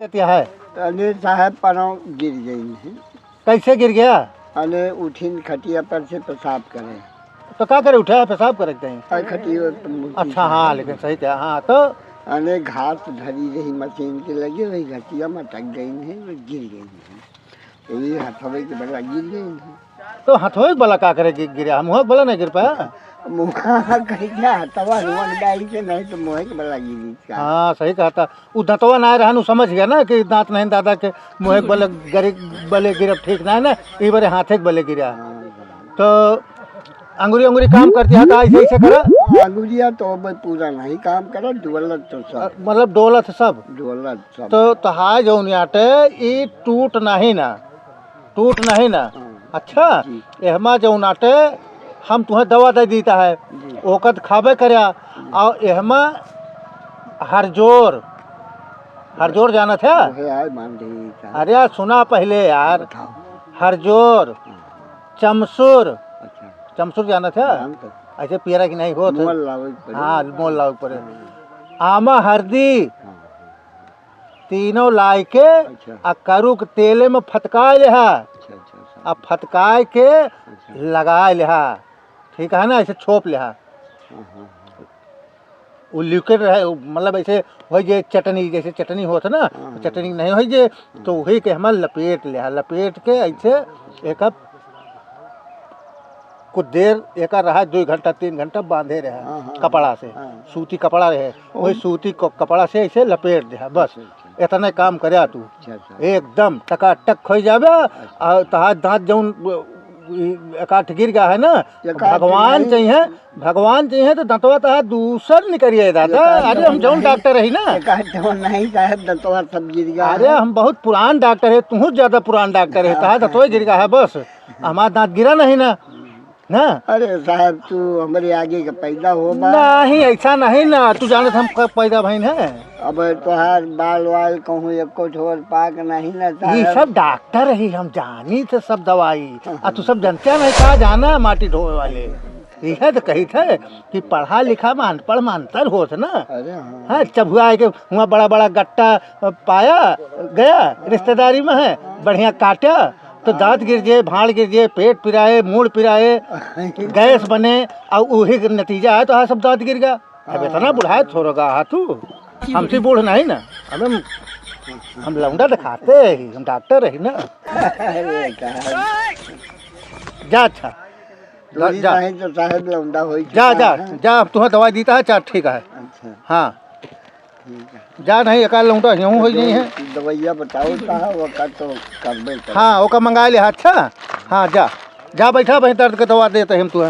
क्या है? अले साहब पाँव गिर गई है। कैसे गिर गया? अले उठीन खटिया पर से पेशाब करे। तो क्या करे, उठा पेशाब करते हैं? खटिया अच्छा हाँ, लेकिन सही क्या, हाँ तो अने घास धरी रही मशीन के लगे वही घटिया में टक गई है, वो गिर गई है। तो ये हथवे के बड़ा गिर गई है। तो हथों वाला क्या करे गिरा, मुँह वाला नहीं गिर पाया? मुँह कहीं क्या हथवा हुआ से नहीं तो मुँह के बड़ा गिरी। हाँ सही कहा था। वो दांतवा ना रहनु समझ गया ना कि दांत नहीं दादा के मुँह बले बले गिरब ठीक ना है ना, ये बारे हाथे के बले गिरा। तो अंगुरी अंगुरी काम करती है तो ऐसे ऐसे करा। अंगुरिया तो पूरा नहीं काम करा, डोलत तो सब मतलब डोलत सब डोलत सब। तो तहाय जो आटे ये टूट नहीं ना। अच्छा एहमा जो आटे हम तुम्हें दवा दे देता है ओकत खाबे करया। और एहमा हरजोर जाना था। अरे यार सुना पहले यार, हरजोर चमसूर चमसूर जाना था। ऐसे पियरा की नहीं हो हाँ मोल लाओ पड़े। आमा हरदी तीनों लाई के आ करू के तेले में फटकाए लिहा, आ फटकाए के लगाए लिहा, ठीक है ना, ऐसे छोप लिहा। वो लिक्विड रहे, मतलब ऐसे हो जे चटनी, जैसे चटनी होता ना, चटनी नहीं हो जे तो वही के हमारे लपेट लिहा, लपेट के ऐसे एक कुछ देर एक रहा 2 घंटा 3 घंटा बांधे रहा कपड़ा से, सूती कपड़ा रहे वही सूती कपड़ा से ऐसे लपेट दे, बस इतना काम करे तू एकदम टकाटक हो जाबे। और तहार दांत जौन एकाठ गिर गया है ना, भगवान चाहिए तो दंतवा तहार दूसर निकलिए दादा। अरे हम जौन डॉक्टर रही ना, नहीं साहब दंतवा सब गिर गया। अरे हम बहुत पुरान डॉक्टर है, तू ज्यादा पुरान डॉक्टर है, तहार दंतवा गिर गया है बस, हमारा दांत गिरा नहीं ना। अरे साहब तू हमारे आगे का पैदा हो नहीं, ऐसा नहीं ना, तू जानत हम कब पैदा भइन है। अब तुहार बाल वाल कहूँ एको ठोर पाक नहीं ना। ये सब डॉक्टर ही, हम जानी थे सब दवाई, और तू सब जानते नहीं कहा जाना माटी ढोए वाले। यह तो कही थे कि पढ़ा लिखा में अनपढ़ में अंतर होता ना। अरे हाँ चबुआ के वहाँ बड़ा बड़ा गट्टा पाया गया रिश्तेदारी में है, बढ़िया काटा तो दांत गिर जाए, भाड़ गिर जाए, पेट पिराए, मूड पिराए, गैस बने, और वही नतीजा है तो हाँ सब दांत गिर गया। अब इतना बुढ़ाए छोड़ोगा हाँ तू, हमसे बूढ़ नहीं ना, हम लौंडा दिखाते ही, हम डॉक्टर रही ना। जा अच्छा जा तुम्हें दवाई देता है, चार ठीक है। हाँ जा नहीं एक लौंडा यूँ हो नहीं है, दवाइया बताओ तो कर। हाँ ओका मंगा ले। अच्छा हाँ जा बैठा भाई, दर्द का दवा देते हम तुम्हें।